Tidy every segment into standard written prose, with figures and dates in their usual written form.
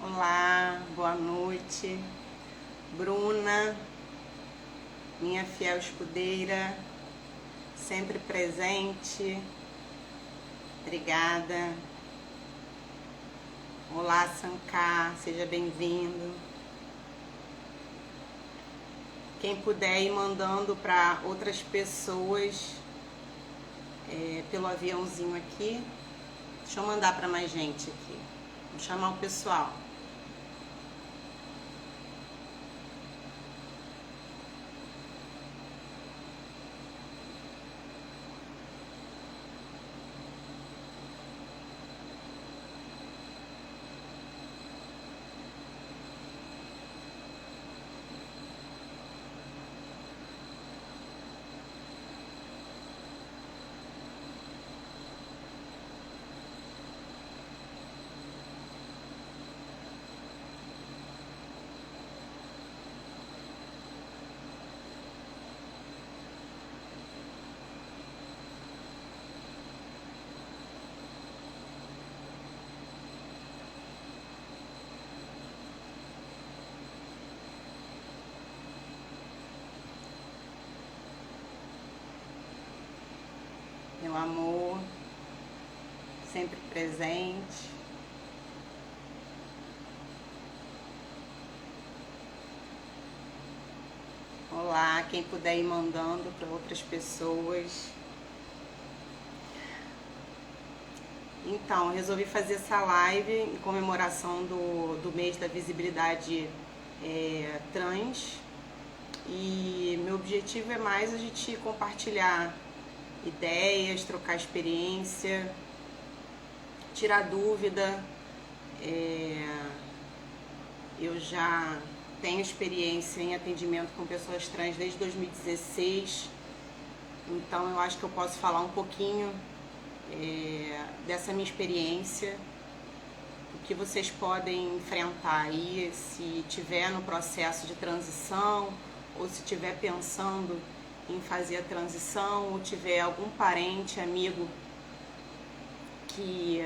Olá, boa noite. Bruna, minha fiel escudeira, sempre presente. Obrigada. Olá, Sankar, seja bem-vindo. Quem puder ir mandando para outras pessoas pelo aviãozinho aqui. Deixa eu mandar para mais gente aqui. Vou chamar o pessoal. Meu amor, sempre presente. Olá, quem puder ir mandando para outras pessoas. Então, eu resolvi fazer essa live em comemoração do mês da visibilidade trans. E meu objetivo é mais a gente compartilhar ideias, trocar experiência, tirar dúvida. Eu já tenho experiência em atendimento com pessoas trans desde 2016, então eu acho que eu posso falar um pouquinho dessa minha experiência, o que vocês podem enfrentar aí se tiver no processo de transição ou se estiver pensando em fazer a transição ou tiver algum parente, amigo que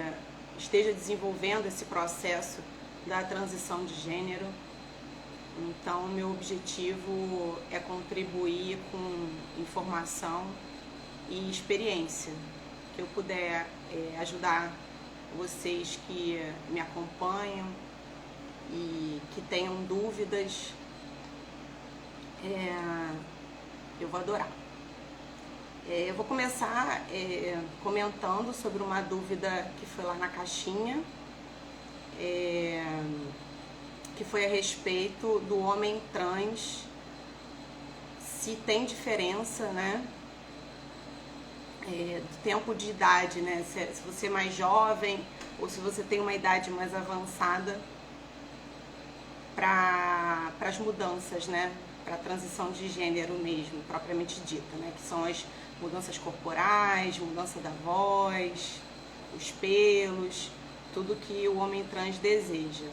esteja desenvolvendo esse processo da transição de gênero. Então, meu objetivo é contribuir com informação e experiência, que eu puder ajudar vocês que me acompanham e que tenham dúvidas, eu vou adorar. Eu vou começar comentando sobre uma dúvida que foi lá na caixinha, que foi a respeito do homem trans, se tem diferença, né, do tempo de idade, né, se você é mais jovem ou se você tem uma idade mais avançada para as mudanças, né, para a transição de gênero mesmo, propriamente dita, né, que são as mudanças corporais, mudança da voz, os pelos, tudo que o homem trans deseja.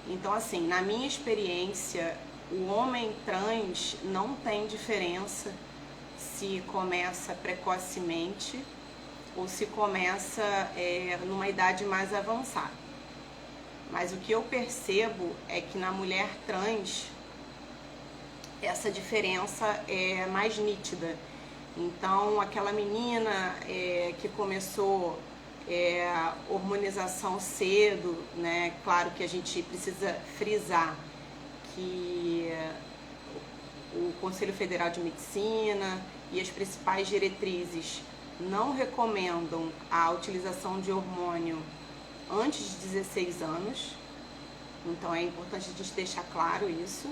Então, assim, na minha experiência, o homem trans não tem diferença se começa precocemente ou se começa numa idade mais avançada. Mas o que eu percebo é que na mulher trans essa diferença é mais nítida. Então, aquela menina que começou hormonização cedo, né? Claro que a gente precisa frisar que o Conselho Federal de Medicina e as principais diretrizes não recomendam a utilização de hormônio antes de 16 anos, então é importante a gente deixar claro isso.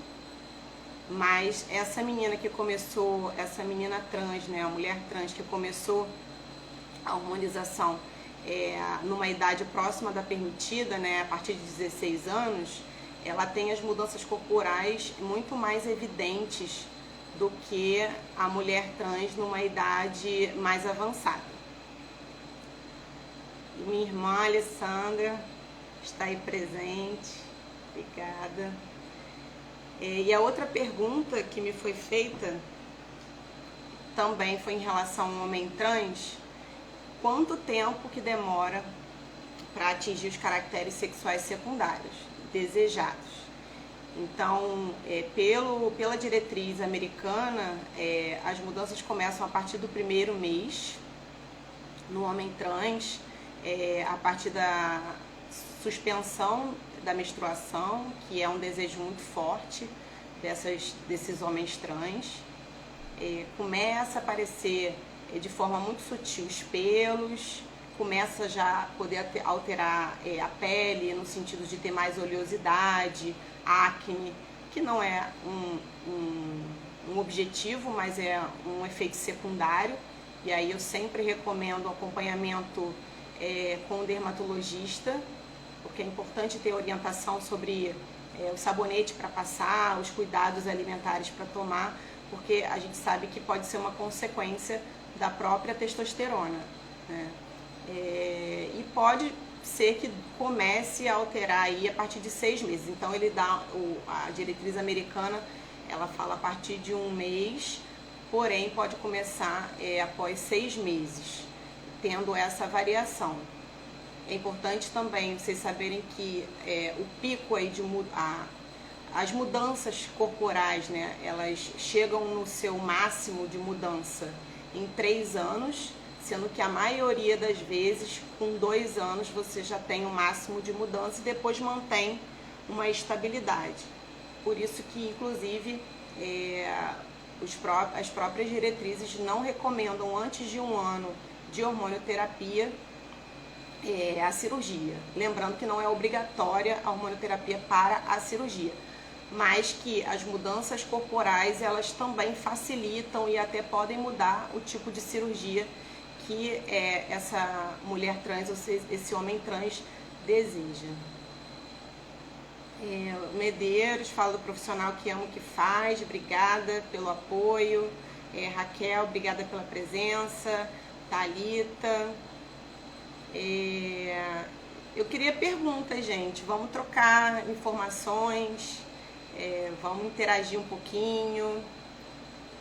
Mas essa menina que começou, essa menina trans, né, a mulher trans que começou a hormonização numa idade próxima da permitida, né, a partir de 16 anos, ela tem as mudanças corporais muito mais evidentes do que a mulher trans numa idade mais avançada. E minha irmã Alessandra está aí presente, obrigada. E a outra pergunta que me foi feita também foi em relação ao homem trans. Quanto tempo que demora para atingir os caracteres sexuais secundários desejados. Então, pela diretriz americana, as mudanças começam a partir do primeiro mês no homem trans, a partir da suspensão da menstruação, que é um desejo muito forte desses homens trans. Começa a aparecer de forma muito sutil os pelos, começa já a poder alterar a pele, no sentido de ter mais oleosidade, acne, que não é um objetivo, mas é um efeito secundário. E aí eu sempre recomendo acompanhamento com o dermatologista, porque é importante ter orientação sobre o sabonete para passar, os cuidados alimentares para tomar, porque a gente sabe que pode ser uma consequência da própria testosterona, né? E pode ser que comece a alterar aí a partir de 6 meses. Então ele dá a diretriz americana, ela fala a partir de 1 mês, porém pode começar após 6 meses, tendo essa variação. É importante também vocês saberem que o pico aí as mudanças corporais, né, elas chegam no seu máximo de mudança em 3 anos, sendo que a maioria das vezes, com 2 anos, você já tem o máximo de mudança e depois mantém uma estabilidade. Por isso que, inclusive, as próprias diretrizes não recomendam, antes de 1 ano de hormonioterapia, a cirurgia. Lembrando que não é obrigatória a hormonioterapia para a cirurgia, mas que as mudanças corporais, elas também facilitam e até podem mudar o tipo de cirurgia que essa mulher trans, ou seja, esse homem trans deseja. Medeiros fala do profissional que ama o que faz, obrigada pelo apoio. Raquel, obrigada pela presença. Thalita. Eu queria perguntas, gente. Vamos trocar informações, vamos interagir um pouquinho,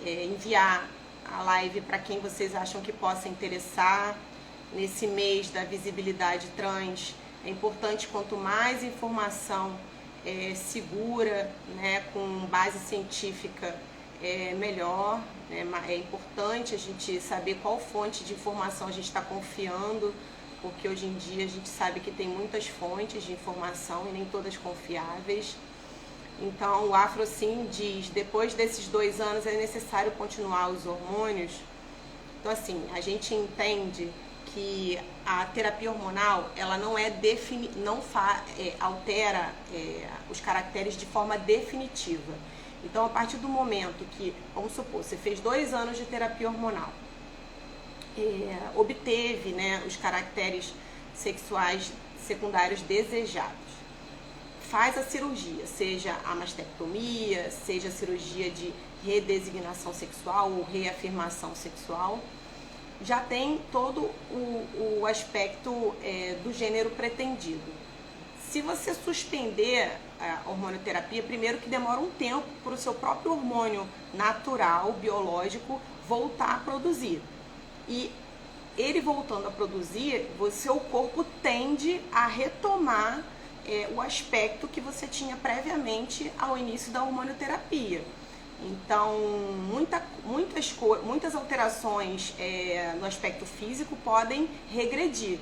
enviar a live para quem vocês acham que possa interessar. Nesse mês da visibilidade trans, é importante, quanto mais informação segura, né, com base científica, melhor, né? É importante a gente saber qual fonte de informação a gente está confiando, porque hoje em dia a gente sabe que tem muitas fontes de informação e nem todas confiáveis. Então o AfroSim diz, depois desses 2 anos é necessário continuar os hormônios. Então assim, a gente entende que a terapia hormonal, ela não altera os caracteres de forma definitiva. Então, a partir do momento que, vamos supor, você fez 2 anos de terapia hormonal, obteve, né, os caracteres sexuais secundários desejados, faz a cirurgia, seja a mastectomia, seja a cirurgia de redesignação sexual ou reafirmação sexual, já tem todo o aspecto do gênero pretendido. Se você suspender a hormonioterapia, primeiro que demora um tempo para o seu próprio hormônio natural, biológico, voltar a produzir. E ele voltando a produzir, seu corpo tende a retomar o aspecto que você tinha previamente ao início da hormonioterapia. Então, muitas alterações no aspecto físico podem regredir.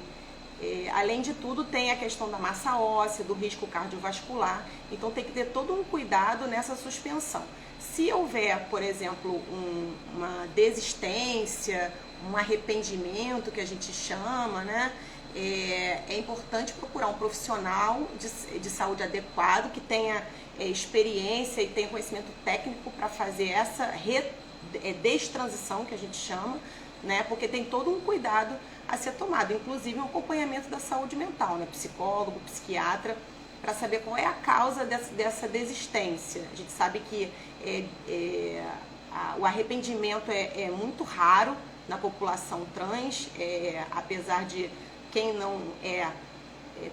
Além de tudo, tem a questão da massa óssea, do risco cardiovascular, então tem que ter todo um cuidado nessa suspensão. Se houver, por exemplo, uma desistência, um arrependimento, que a gente chama, né? É importante procurar um profissional de saúde adequado, que tenha experiência e tenha conhecimento técnico para fazer essa destransição, que a gente chama, né? Porque tem todo um cuidado a ser tomado, inclusive um acompanhamento da saúde mental, né? Psicólogo, psiquiatra, para saber qual é a causa dessa desistência. A gente sabe que o arrependimento é muito raro na população trans, apesar de quem não é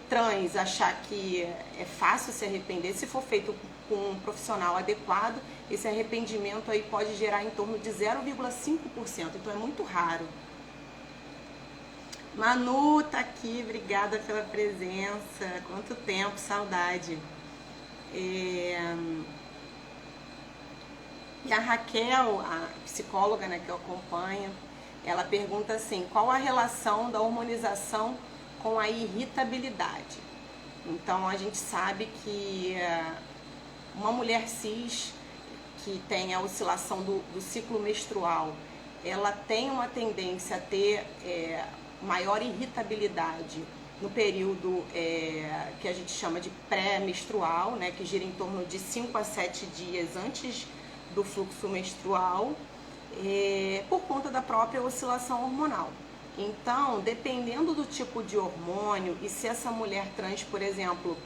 trans achar que é fácil se arrepender. Se for feito com um profissional adequado, esse arrependimento aí pode gerar em torno de 0,5%, então é muito raro. Manu tá aqui, obrigada pela presença. Quanto tempo, saudade. E a Raquel, a psicóloga, né, que eu acompanho, ela pergunta assim: qual a relação da hormonização com a irritabilidade? Então a gente sabe que uma mulher cis que tem a oscilação do ciclo menstrual, ela tem uma tendência a ter maior irritabilidade no período que a gente chama de pré-menstrual, né, que gira em torno de 5 a 7 dias antes do fluxo menstrual, por conta da própria oscilação hormonal. Então, dependendo do tipo de hormônio e se essa mulher trans, por exemplo,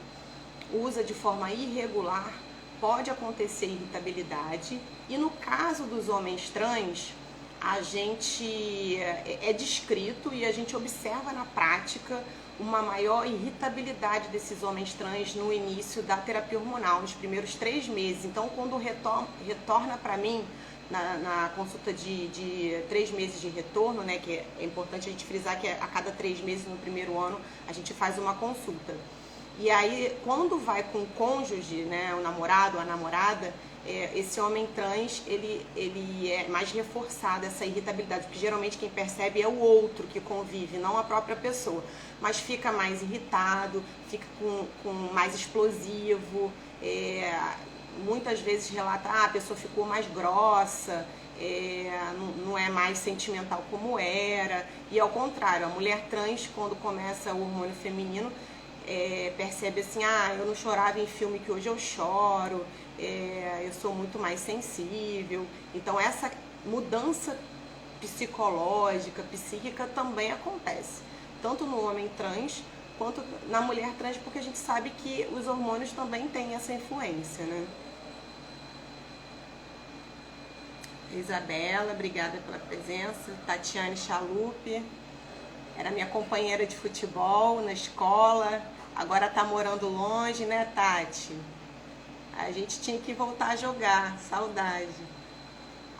usa de forma irregular, pode acontecer irritabilidade. E no caso dos homens trans, a gente é descrito e a gente observa na prática uma maior irritabilidade desses homens trans no início da terapia hormonal, nos primeiros 3 meses. Então, quando retorna para mim na consulta de 3 meses de retorno, né, que é importante a gente frisar que a cada 3 meses no primeiro ano a gente faz uma consulta. E aí, quando vai com o cônjuge, né, o namorado, a namorada, esse homem trans, ele é mais reforçado, essa irritabilidade, porque geralmente quem percebe é o outro que convive, não a própria pessoa. Mas fica mais irritado, fica com mais explosivo, muitas vezes relata, a pessoa ficou mais grossa, não é mais sentimental como era. E ao contrário, a mulher trans, quando começa o hormônio feminino, percebe assim, eu não chorava em filme que hoje eu choro, eu sou muito mais sensível. Então essa mudança psicológica, psíquica também acontece, tanto no homem trans quanto na mulher trans, porque a gente sabe que os hormônios também têm essa influência, né? Isabela, obrigada pela presença. Tatiane Chalupe, era minha companheira de futebol na escola, agora tá morando longe, né, Tati? A gente tinha que voltar a jogar, saudade.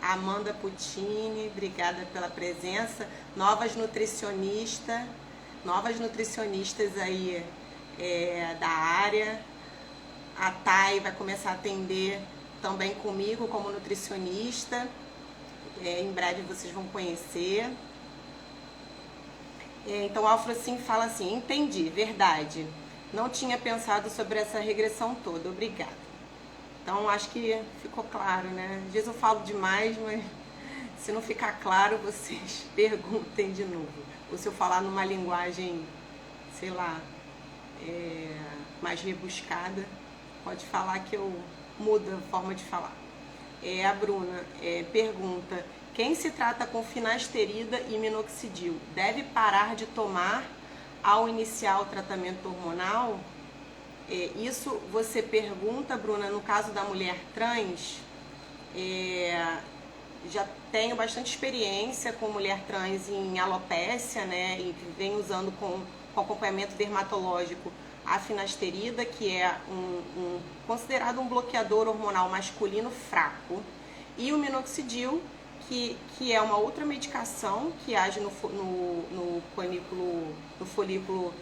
Amanda Puccini, obrigada pela presença. Novas nutricionistas aí da área. A Thay vai começar a atender também comigo como nutricionista. Em breve vocês vão conhecer. Então, Alfrocin fala assim: entendi, verdade. Não tinha pensado sobre essa regressão toda, obrigada. Então, acho que ficou claro, né? Às vezes eu falo demais, mas se não ficar claro, vocês perguntem de novo. Ou se eu falar numa linguagem, sei lá, mais rebuscada, pode falar que eu mudo a forma de falar. A Bruna pergunta: quem se trata com finasterida e minoxidil deve parar de tomar ao iniciar o tratamento hormonal? Isso você pergunta, Bruna, no caso da mulher trans. Já tenho bastante experiência com mulher trans em alopécia, né, e vem usando com acompanhamento dermatológico a finasterida, que é considerado um bloqueador hormonal masculino fraco, e o minoxidil, que é uma outra medicação que age no folículo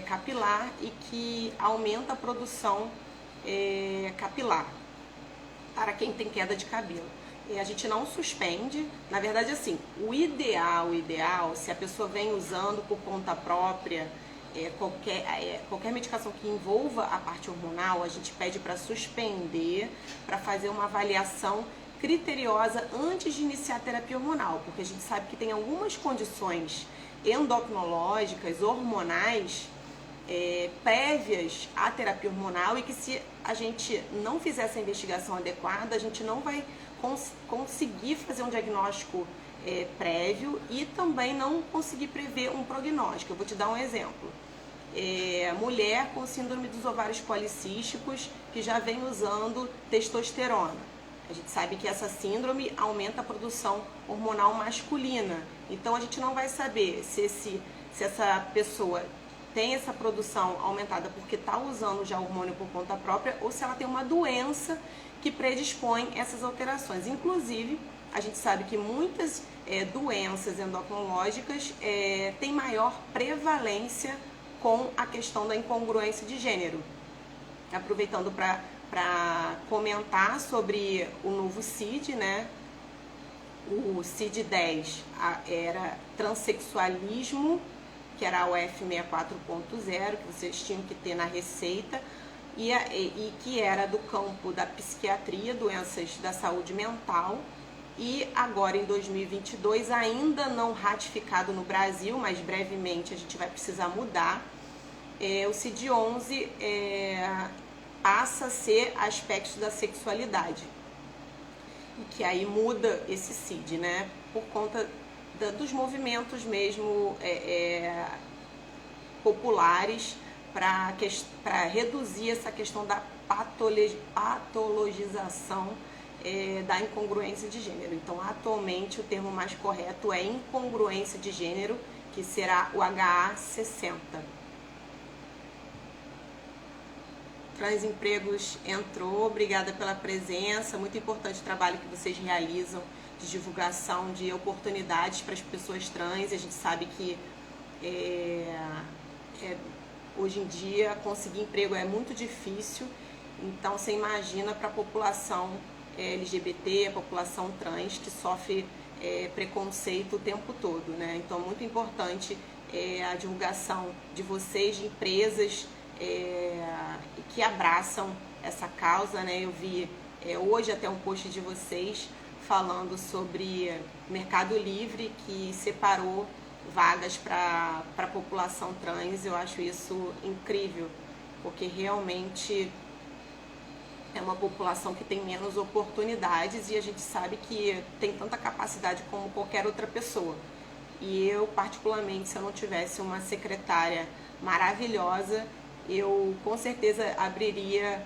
capilar e que aumenta a produção capilar para quem tem queda de cabelo. A gente não suspende, na verdade, assim, o ideal, se a pessoa vem usando por conta própria qualquer medicação que envolva a parte hormonal, a gente pede para suspender, para fazer uma avaliação criteriosa antes de iniciar a terapia hormonal, porque a gente sabe que tem algumas condições endocrinológicas, hormonais, prévias à terapia hormonal, e que se a gente não fizer essa investigação adequada, a gente não vai conseguir fazer um diagnóstico prévio e também não conseguir prever um prognóstico. Eu vou te dar um exemplo. Mulher com síndrome dos ovários policísticos que já vem usando testosterona. A gente sabe que essa síndrome aumenta a produção hormonal masculina. Então a gente não vai saber se essa pessoa tem essa produção aumentada porque está usando já hormônio por conta própria ou se ela tem uma doença que predispõe essas alterações. Inclusive, a gente sabe que muitas doenças endocrinológicas têm maior prevalência com a questão da incongruência de gênero. Aproveitando para comentar sobre o novo CID, né? O CID-10 era transexualismo, que era a UF 64.0, que vocês tinham que ter na receita, e que era do campo da psiquiatria, doenças da saúde mental. E agora em 2022, ainda não ratificado no Brasil, mas brevemente a gente vai precisar mudar, o CID-11 passa a ser aspectos da sexualidade. E que aí muda esse CID, né? Por conta dos movimentos mesmo populares para reduzir essa questão da patologização da incongruência de gênero. Então, atualmente, o termo mais correto é incongruência de gênero, que será o HA60. Transempregos entrou, obrigada pela presença, muito importante o trabalho que vocês realizam de divulgação de oportunidades para as pessoas trans. A gente sabe que hoje em dia conseguir emprego é muito difícil, então você imagina para a população LGBT, a população trans que sofre preconceito o tempo todo, né? Então é muito importante a divulgação de vocês, de empresas que abraçam essa causa, né? Eu vi hoje até um post de vocês falando sobre Mercado Livre, que separou vagas para a população trans. Eu acho isso incrível, porque realmente é uma população que tem menos oportunidades e a gente sabe que tem tanta capacidade como qualquer outra pessoa. E eu, particularmente, se eu não tivesse uma secretária maravilhosa, eu com certeza abriria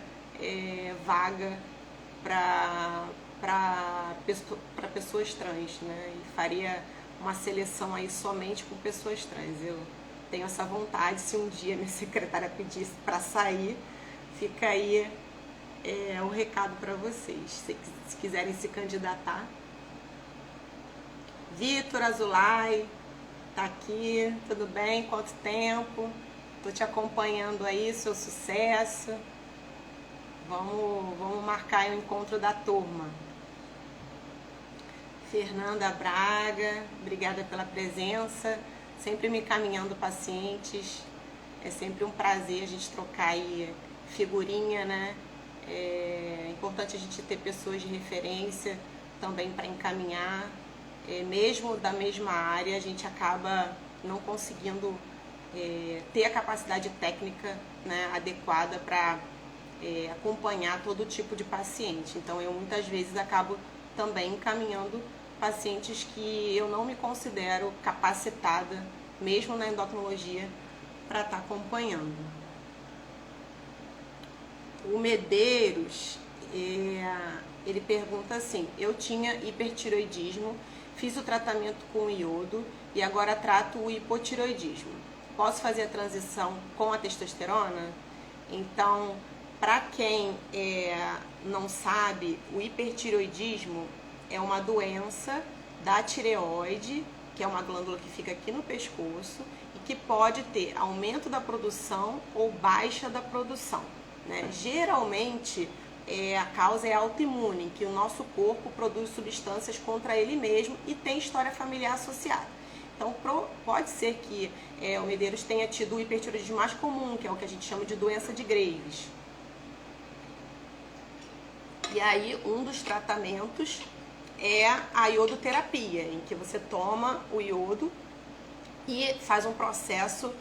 vaga para pessoas trans, né? E faria uma seleção aí somente com pessoas trans. Eu tenho essa vontade. Se um dia minha secretária pedisse para sair, fica aí um recado para vocês, se quiserem se candidatar. Vitor Azulay tá aqui, tudo bem? Quanto tempo? Tô te acompanhando aí, seu sucesso. Vamos marcar aí o encontro da turma. Fernanda Braga, obrigada pela presença, sempre me encaminhando pacientes. É sempre um prazer a gente trocar aí figurinha, né? É importante a gente ter pessoas de referência também para encaminhar. Mesmo da mesma área, a gente acaba não conseguindo ter a capacidade técnica, né, adequada para acompanhar todo tipo de paciente. Então, eu muitas vezes acabo também encaminhando pacientes que eu não me considero capacitada, mesmo na endocrinologia, para estar acompanhando. O Medeiros, ele pergunta assim: eu tinha hipertiroidismo, fiz o tratamento com iodo e agora trato o hipotiroidismo. Posso fazer a transição com a testosterona? Então, para quem não sabe, o hipertiroidismo é uma doença da tireoide, que é uma glândula que fica aqui no pescoço e que pode ter aumento da produção ou baixa da produção, né? Geralmente, a causa é autoimune, em que o nosso corpo produz substâncias contra ele mesmo e tem história familiar associada. Então, pode ser que o Medeiros tenha tido o hipertiroidismo mais comum, que é o que a gente chama de doença de Graves. E aí, um dos tratamentos é a iodoterapia, em que você toma o iodo e faz um processo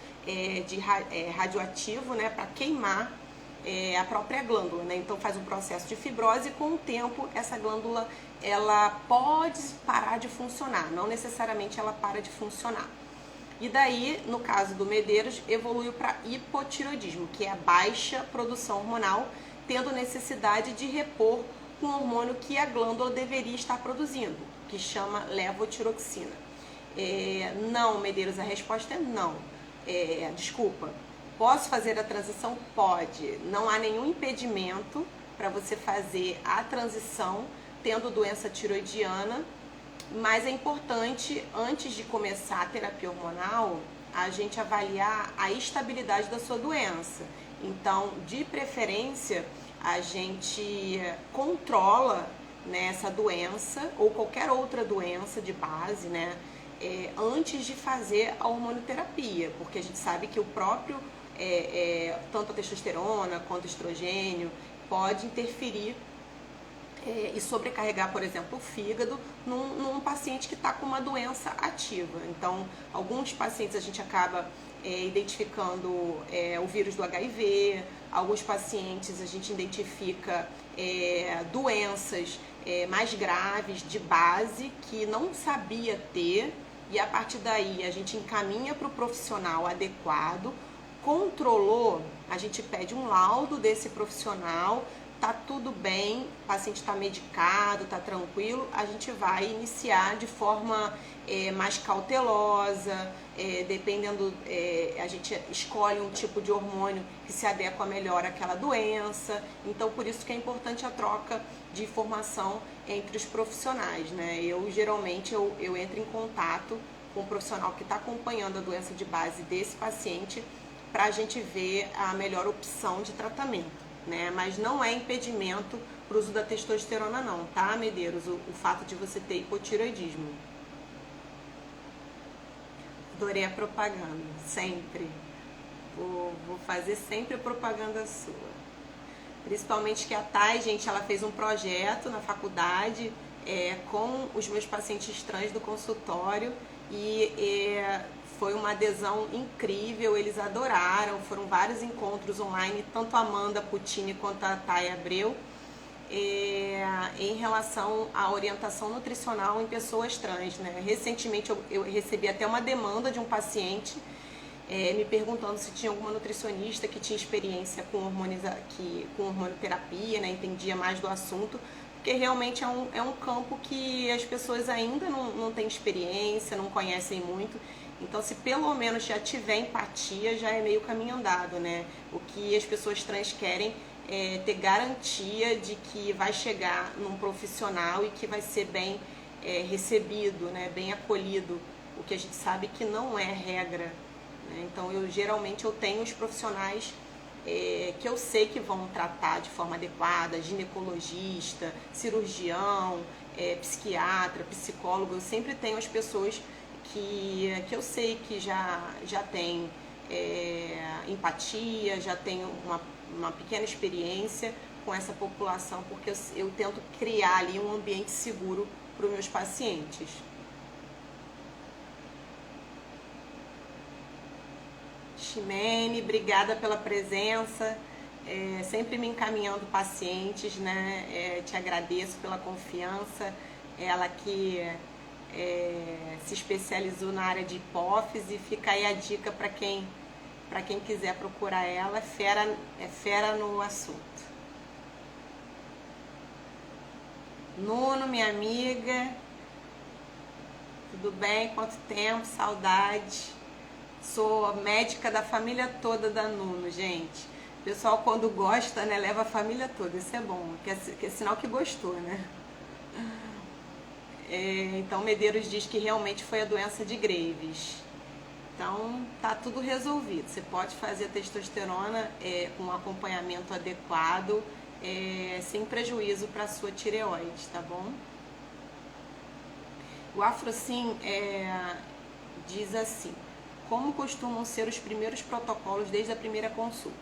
radioativo, né, para queimar a própria glândula, né? Então faz um processo de fibrose e com o tempo essa glândula ela pode parar de funcionar, não necessariamente ela para de funcionar. E daí, no caso do Medeiros, evoluiu para hipotiroidismo, que é a baixa produção hormonal, tendo necessidade de repor um hormônio que a glândula deveria estar produzindo, que chama levotiroxina. Não, Medeiros, a resposta é não. Desculpa. Posso fazer a transição? Pode. Não há nenhum impedimento para você fazer a transição tendo doença tiroidiana Mas é importante, antes de começar a terapia hormonal, a gente avaliar a estabilidade da sua doença. Então, de preferência, a gente controla, né, essa doença ou qualquer outra doença de base, né, antes de fazer a hormonoterapia, porque a gente sabe que o próprio, tanto a testosterona quanto o estrogênio, pode interferir e sobrecarregar, por exemplo, o fígado num paciente que está com uma doença ativa. Então, alguns pacientes a gente acaba identificando o vírus do HIV, alguns pacientes a gente identifica doenças mais graves de base que não sabia ter, e a partir daí a gente encaminha para o profissional adequado, controlou, a gente pede um laudo desse profissional, tá tudo bem, o paciente está medicado, está tranquilo, a gente vai iniciar de forma mais cautelosa, dependendo, a gente escolhe um tipo de hormônio que se adequa melhor àquela doença. Então, por isso que é importante a troca de informação entre os profissionais, né? Geralmente eu entro em contato com o profissional que está acompanhando a doença de base desse paciente para a gente ver a melhor opção de tratamento, né? Mas não é impedimento para o uso da testosterona não, tá, Medeiros? O fato de você ter hipotireoidismo. Adorei a propaganda, sempre. Vou fazer sempre a propaganda sua. Principalmente que a Thay, gente, ela fez um projeto na faculdade com os meus pacientes trans do consultório e foi uma adesão incrível, eles adoraram, foram vários encontros online, tanto a Amanda Puccini quanto a Thay Abreu, em relação à orientação nutricional em pessoas trans, né? Recentemente eu recebi até uma demanda de um paciente me perguntando se tinha alguma nutricionista que tinha experiência com hormonoterapia, né? Entendia mais do assunto, porque realmente é um campo que as pessoas ainda não têm experiência, não conhecem muito. Então, se pelo menos já tiver empatia, já é meio caminho andado, né? O que as pessoas trans querem é ter garantia de que vai chegar num profissional e que vai ser bem recebido, né? Bem acolhido, o que a gente sabe que não é regra, né? Então, geralmente eu tenho os profissionais que eu sei que vão tratar de forma adequada, ginecologista, cirurgião, psiquiatra, psicólogo. Eu sempre tenho as pessoas que eu sei que já tem empatia, já tem uma pequena experiência com essa população, porque eu tento criar ali um ambiente seguro para os meus pacientes. Ximene, obrigada pela presença, sempre me encaminhando pacientes, né? Te agradeço pela confiança, ela que se especializou na área de hipófise, fica aí a dica para quem quiser procurar ela, é fera no assunto. Nuno, minha amiga, tudo bem? Quanto tempo? Saudade. Sou médica da família toda da Nuno, gente. O pessoal, quando gosta, né, leva a família toda. Isso é bom, que é sinal que gostou, né? Então, Medeiros diz que realmente foi a doença de Graves. Então, tá tudo resolvido. Você pode fazer a testosterona com um acompanhamento adequado, sem prejuízo para a sua tireoide, tá bom? O Afrocim diz assim: como costumam ser os primeiros protocolos desde a primeira consulta?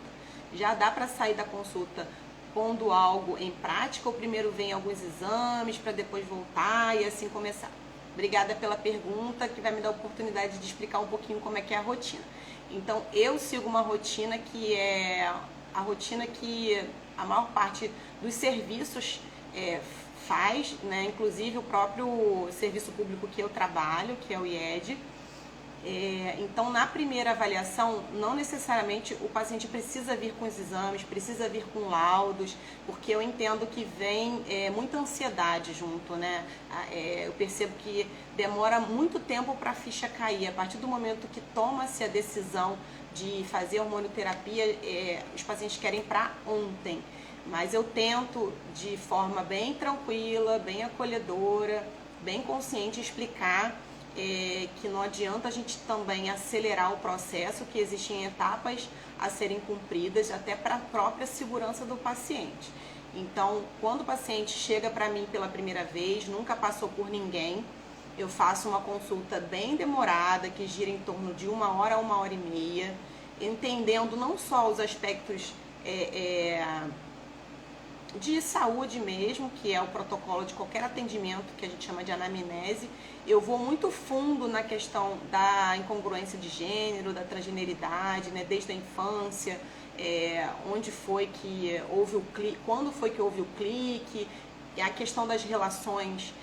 Já dá para sair da consulta pondo algo em prática, ou primeiro vem alguns exames para depois voltar e assim começar? Obrigada pela pergunta, que vai me dar a oportunidade de explicar um pouquinho como é que é a rotina. Então, eu sigo uma rotina que é a rotina que a maior parte dos serviços faz, né? Inclusive o próprio serviço público que eu trabalho, que é o IED. Então, na primeira avaliação, não necessariamente o paciente precisa vir com os exames, precisa vir com laudos, porque eu entendo que vem muita ansiedade junto, né? Eu percebo que demora muito tempo para a ficha cair. A partir do momento que toma-se a decisão de fazer hormonoterapia, os pacientes querem para ontem. Mas eu tento, de forma bem tranquila, bem acolhedora, bem consciente, explicar que não adianta a gente também acelerar o processo, que existem etapas a serem cumpridas até para a própria segurança do paciente. Então, quando o paciente chega para mim pela primeira vez, nunca passou por ninguém, eu faço uma consulta bem demorada, que gira em torno de 1 hora a 1 hora e meia, entendendo não só os aspectos de saúde mesmo, que é o protocolo de qualquer atendimento que a gente chama de anamnese. Eu vou muito fundo na questão da incongruência de gênero, da transgeneridade, né, desde a infância, onde foi que houve o clique, quando foi que houve o clique, a questão das relações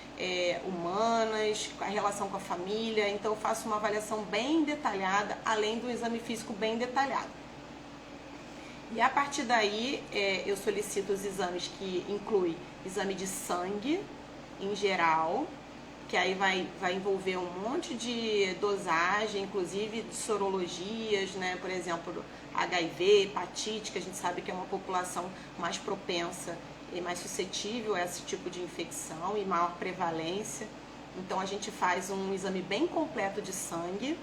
humanas, a relação com a família. Então eu faço uma avaliação bem detalhada, além do exame físico bem detalhado. E a partir daí eu solicito os exames que incluem exame de sangue em geral, que aí vai envolver um monte de dosagem, inclusive de sorologias, né? Por exemplo, HIV, hepatite, que a gente sabe que é uma população mais propensa e mais suscetível a esse tipo de infecção e maior prevalência. Então a gente faz um exame bem completo de sangue,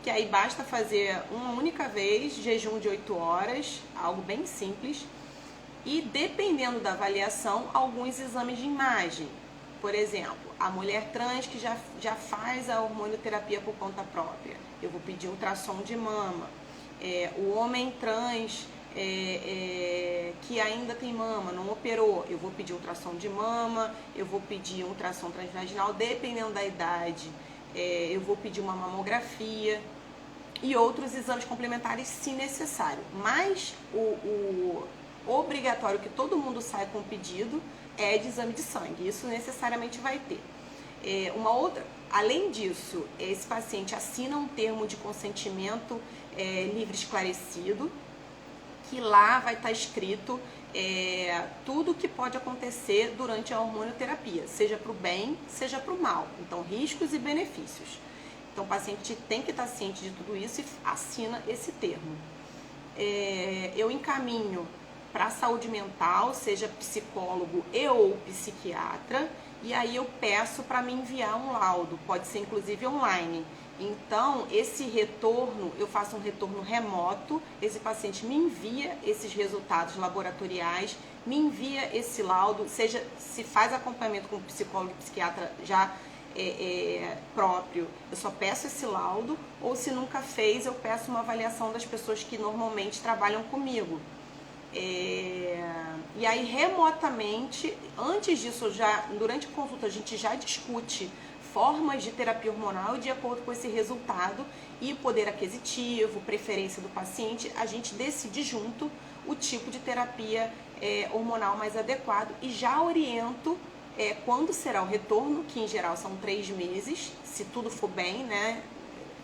que aí basta fazer uma única vez, jejum de 8 horas, algo bem simples, e dependendo da avaliação, alguns exames de imagem. Por exemplo, a mulher trans que já faz a hormonioterapia por conta própria, eu vou pedir ultrassom de mama. O homem trans que ainda tem mama, não operou, eu vou pedir ultrassom de mama, eu vou pedir um ultrassom transvaginal, dependendo da idade, eu vou pedir uma mamografia e outros exames complementares se necessário. Mas o obrigatório que todo mundo sai com o pedido é de exame de sangue, isso necessariamente vai ter. Além disso, esse paciente assina um termo de consentimento livre esclarecido, que lá vai estar escrito tudo o que pode acontecer durante a hormonioterapia, seja para o bem, seja para o mal. Então, riscos e benefícios. Então, o paciente tem que estar ciente de tudo isso e assina esse termo. Eu encaminho para a saúde mental, seja psicólogo ou psiquiatra, e aí eu peço para me enviar um laudo, pode ser inclusive online. Então, esse retorno, eu faço um retorno remoto, esse paciente me envia esses resultados laboratoriais, me envia esse laudo, seja se faz acompanhamento com psicólogo e psiquiatra já próprio, eu só peço esse laudo, ou se nunca fez, eu peço uma avaliação das pessoas que normalmente trabalham comigo. E aí, remotamente, antes disso, durante a consulta, a gente já discute formas de terapia hormonal de acordo com esse resultado e poder aquisitivo, preferência do paciente, a gente decide junto o tipo de terapia hormonal mais adequado e já oriento quando será o retorno, que em geral são 3 meses, se tudo for bem, né?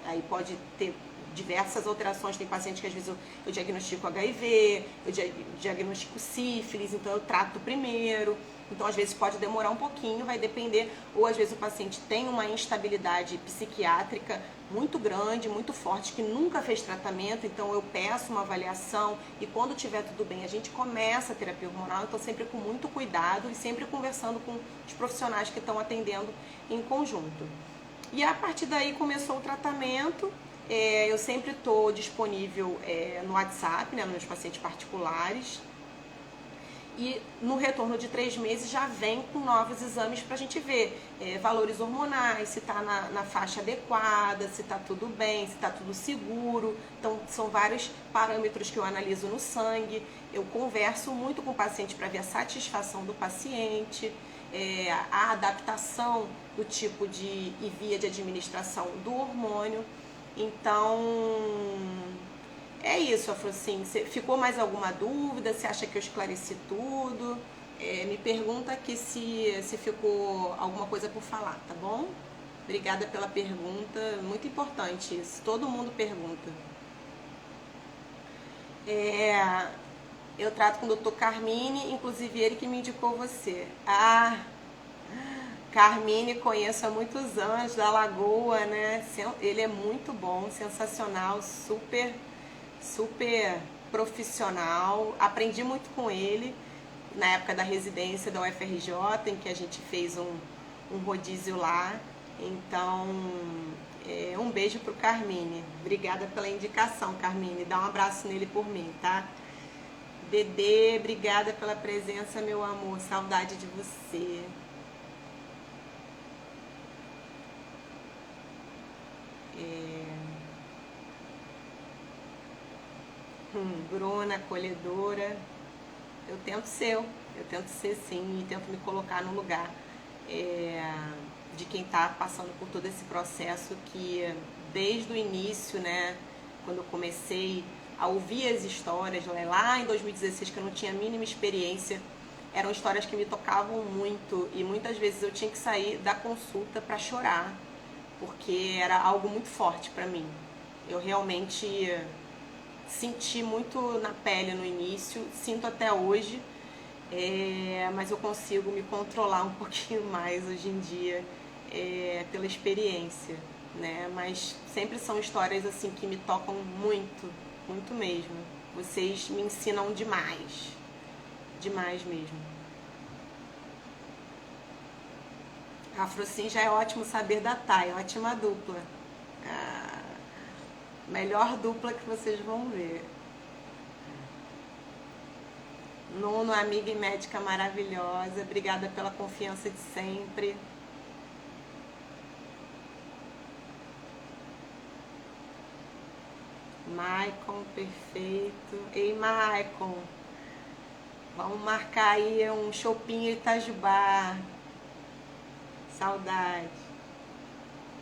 Aí pode ter diversas alterações, tem paciente que às vezes eu diagnostico HIV, eu diagnostico sífilis, então eu trato primeiro. Então, às vezes pode demorar um pouquinho, vai depender, ou às vezes o paciente tem uma instabilidade psiquiátrica muito grande, muito forte, que nunca fez tratamento, então eu peço uma avaliação e quando tiver tudo bem, a gente começa a terapia hormonal, então sempre com muito cuidado e sempre conversando com os profissionais que estão atendendo em conjunto. E a partir daí começou o tratamento, eu sempre estou disponível no WhatsApp, né, nos meus pacientes particulares. E no retorno de 3 meses já vem com novos exames para a gente ver valores hormonais, se está na faixa adequada, se está tudo bem, se está tudo seguro. Então, são vários parâmetros que eu analiso no sangue. Eu converso muito com o paciente para ver a satisfação do paciente, a adaptação do tipo e via de administração do hormônio. Então, é isso, Afrocim. Ficou mais alguma dúvida? Você acha que eu esclareci tudo? Me pergunta aqui se ficou alguma coisa por falar, tá bom? Obrigada pela pergunta, muito importante isso, todo mundo pergunta. Eu trato com o Dr. Carmine, inclusive ele que me indicou você. Carmine conheço há muitos anos, da Lagoa, né? Ele é muito bom, sensacional, super profissional. Aprendi muito com ele na época da residência da UFRJ, em que a gente fez um rodízio lá. Então, um beijo pro Carmine. Obrigada pela indicação, Carmine. Dá um abraço nele por mim, tá? Dedê, obrigada pela presença, meu amor. Saudade de você. Bruna, acolhedora. Eu tento ser sim, e tento me colocar no lugar de quem está passando por todo esse processo que desde o início, né, quando eu comecei a ouvir as histórias lá em 2016, que eu não tinha a mínima experiência, eram histórias que me tocavam muito e muitas vezes eu tinha que sair da consulta para chorar, porque era algo muito forte para mim. Eu realmente senti muito na pele no início, sinto até hoje, mas eu consigo me controlar um pouquinho mais hoje em dia pela experiência, né? Mas sempre são histórias assim que me tocam muito, muito mesmo. Vocês me ensinam demais, demais mesmo. Afrocim já é ótimo saber da Thay, ótima dupla. Melhor dupla que vocês vão ver. Nuno, amiga e médica maravilhosa. Obrigada pela confiança de sempre. Maicon, perfeito. Ei, Maicon, vamos marcar aí um shopping em Itajubá. Saudade.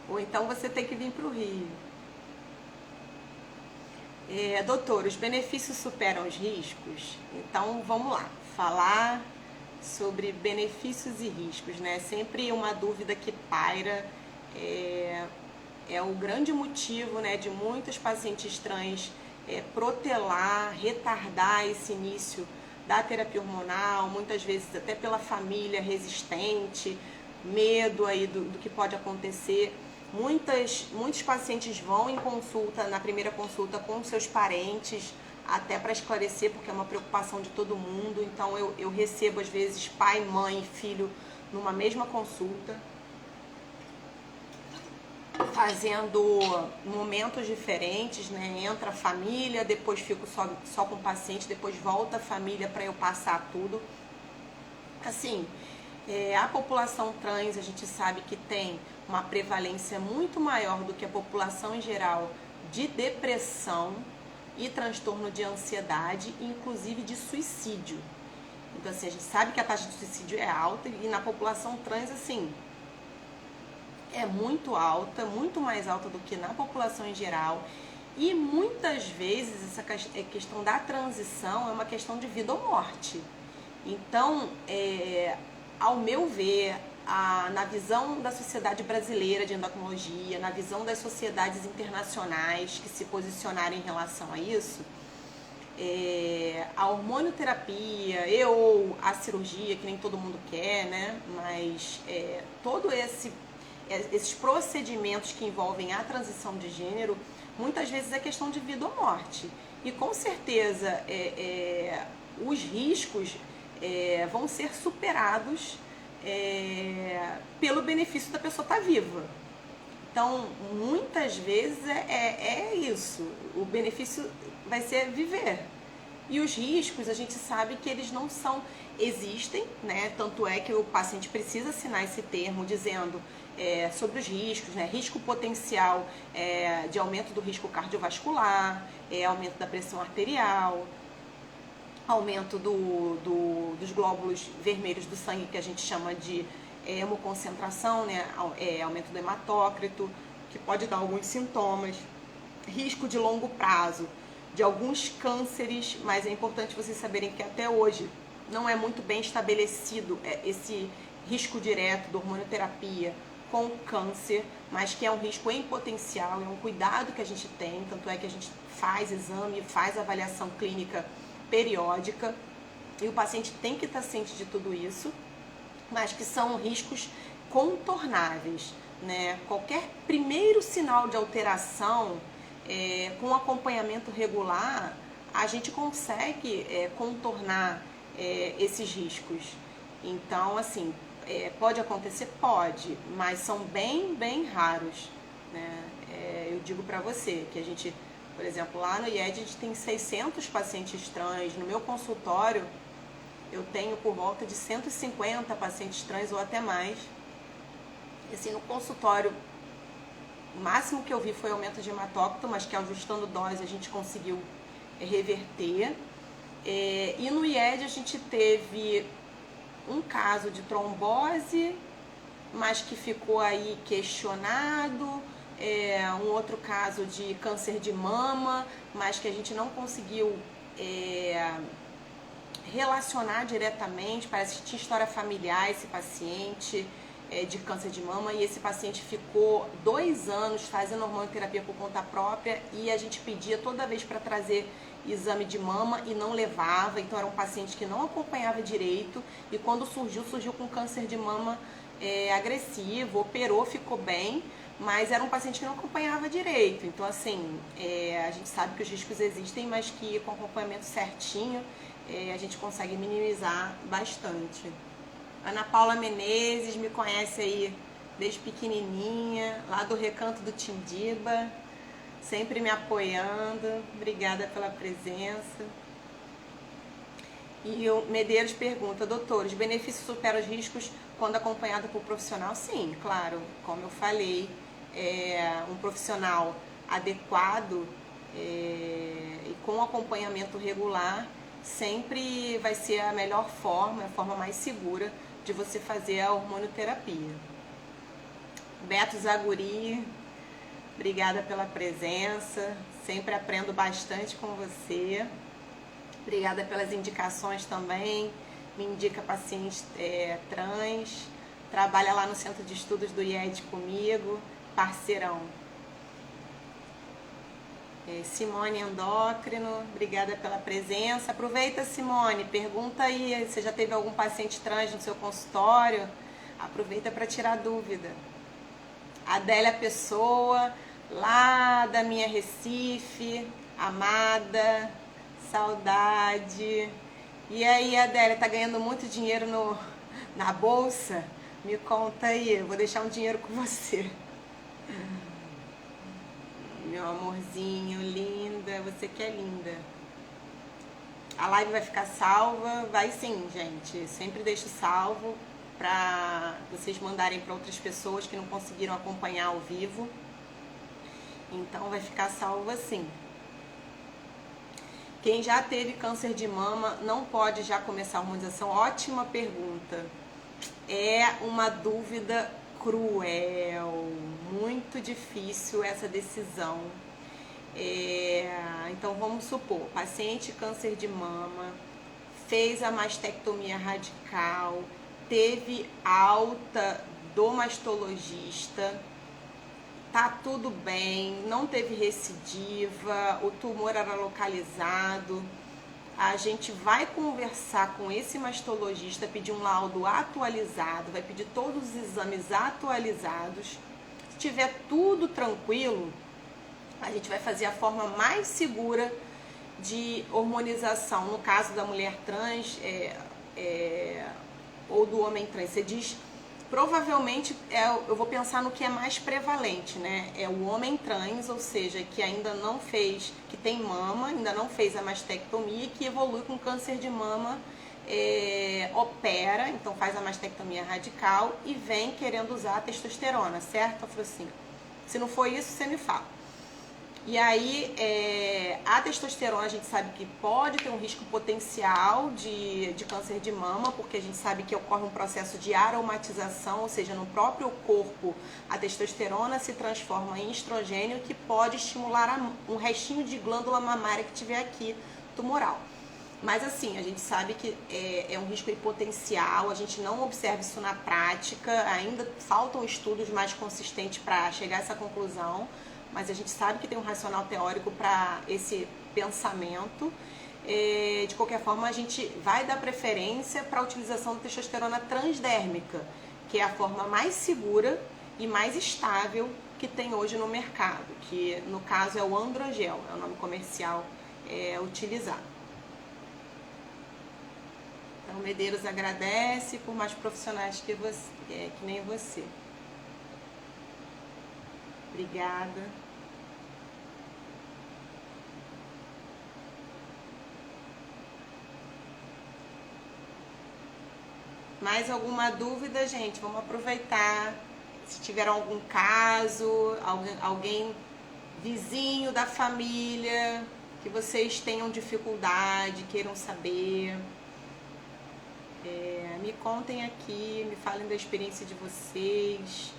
Ou então você tem que vir para o Rio. Doutor, os benefícios superam os riscos? Então vamos lá, falar sobre benefícios e riscos, né? Sempre uma dúvida que paira, é o grande motivo, né, de muitos pacientes trans protelar, retardar esse início da terapia hormonal, muitas vezes até pela família resistente, medo aí do que pode acontecer. Muitos pacientes vão em consulta, na primeira consulta com seus parentes, até para esclarecer, porque é uma preocupação de todo mundo. Então eu recebo às vezes pai, mãe e filho numa mesma consulta, fazendo momentos diferentes, né? Entra a família, depois fico só com o paciente, depois volta a família para eu passar tudo. Assim, a população trans, a gente sabe que tem uma prevalência muito maior do que a população em geral de depressão e transtorno de ansiedade, inclusive de suicídio. Então, assim, a gente sabe que a taxa de suicídio é alta e na população trans, assim, é muito alta, muito mais alta do que na população em geral. E muitas vezes essa questão da transição é uma questão de vida ou morte. Então, ao meu ver, na visão da Sociedade Brasileira de Endocrinologia, na visão das sociedades internacionais que se posicionaram em relação a isso, a hormonioterapia ou a cirurgia, que nem todo mundo quer, né? Mas todo esses procedimentos que envolvem a transição de gênero, muitas vezes é questão de vida ou morte. E com certeza os riscos vão ser superados pelo benefício da pessoa estar viva. Então, muitas vezes é isso. O benefício vai ser viver. E os riscos, a gente sabe que eles não existem, né? Tanto é que o paciente precisa assinar esse termo dizendo sobre os riscos, né? Risco potencial de aumento do risco cardiovascular, aumento da pressão arterial, aumento dos glóbulos vermelhos do sangue, que a gente chama de hemoconcentração, né? Aumento do hematócrito, que pode dar alguns sintomas, risco de longo prazo de alguns cânceres, mas é importante vocês saberem que até hoje não é muito bem estabelecido esse risco direto da hormonioterapia com câncer, mas que é um risco em potencial, é um cuidado que a gente tem, tanto é que a gente faz exame, faz avaliação clínica periódica, e o paciente tem que estar ciente de tudo isso, mas que são riscos contornáveis, né? Qualquer primeiro sinal de alteração, com acompanhamento regular, a gente consegue contornar esses riscos. Então, assim, Pode acontecer? Pode, mas são bem raros, né? Eu digo para você que a gente, por exemplo, lá no IED a gente tem 600 pacientes trans. No meu consultório eu tenho por volta de 150 pacientes trans ou até mais. E assim, no consultório, o máximo que eu vi foi aumento de hematócrito, mas que ajustando dose a gente conseguiu reverter. E no IED a gente teve um caso de trombose, mas que ficou aí questionado, um outro caso de câncer de mama, mas que a gente não conseguiu relacionar diretamente, parece que tinha história familiar esse paciente de câncer de mama, e esse paciente ficou 2 anos fazendo hormonioterapia por conta própria, e a gente pedia toda vez para trazer exame de mama e não levava. Então era um paciente que não acompanhava direito, e quando surgiu com câncer de mama agressivo, operou, ficou bem, mas era um paciente que não acompanhava direito. Então assim, a gente sabe que os riscos existem, mas que com acompanhamento certinho a gente consegue minimizar bastante. Ana Paula Menezes me conhece aí desde pequenininha, lá do Recanto do Tindiba, sempre me apoiando. Obrigada pela presença. E o Medeiros pergunta: doutor, os benefícios superam os riscos quando acompanhado por profissional? Sim, claro, como eu falei, um profissional adequado e com acompanhamento regular sempre vai ser a melhor forma, a forma mais segura de você fazer a hormonioterapia. Beto Zaguri, obrigada pela presença, sempre aprendo bastante com você. Obrigada pelas indicações também, me indica paciente trans, trabalha lá no Centro de Estudos do IED comigo, parceirão. Simone Endócrino, obrigada pela presença. Aproveita, Simone, pergunta aí, você já teve algum paciente trans no seu consultório? Aproveita para tirar dúvida. Adélia Pessoa, lá da minha Recife, amada, saudade. E aí, Adélia, tá ganhando muito dinheiro na bolsa? Me conta aí, eu vou deixar um dinheiro com você. Meu amorzinho, linda, você que é linda. A live vai ficar salva? Vai sim, gente. Sempre deixo salvo para vocês mandarem para outras pessoas que não conseguiram acompanhar ao vivo. Então vai ficar salva sim. Quem já teve câncer de mama não pode já começar a hormonização? Ótima pergunta. É uma dúvida cruel, muito difícil essa decisão. Então vamos supor, paciente câncer de mama, fez a mastectomia radical, teve alta do mastologista, tá tudo bem, não teve recidiva, o tumor era localizado. A gente vai conversar com esse mastologista, pedir um laudo atualizado, vai pedir todos os exames atualizados. Se tiver tudo tranquilo, a gente vai fazer a forma mais segura de hormonização. No caso da mulher trans ou do homem trans, você diz, provavelmente eu vou pensar no que é mais prevalente, né? É o homem trans, ou seja, que ainda não fez, que tem mama, ainda não fez a mastectomia, que evolui com câncer de mama, opera, então faz a mastectomia radical e vem querendo usar a testosterona, certo, Afrocinho? Se não for isso, você me fala. E aí, a testosterona a gente sabe que pode ter um risco potencial de câncer de mama, porque a gente sabe que ocorre um processo de aromatização, ou seja, no próprio corpo a testosterona se transforma em estrogênio, que pode estimular um restinho de glândula mamária que tiver aqui tumoral. Mas assim, a gente sabe que é um risco potencial, a gente não observa isso na prática, ainda faltam estudos mais consistentes para chegar a essa conclusão, mas a gente sabe que tem um racional teórico para esse pensamento. De qualquer forma, a gente vai dar preferência para a utilização da testosterona transdérmica, que é a forma mais segura e mais estável que tem hoje no mercado, que no caso é o Androgel, é o nome comercial utilizado. Então, Medeiros agradece por mais profissionais que nem você. Obrigada. Mais alguma dúvida, gente? Vamos aproveitar. Se tiver algum caso, alguém vizinho da família que vocês tenham dificuldade, queiram saber, me contem aqui, me falem da experiência de vocês.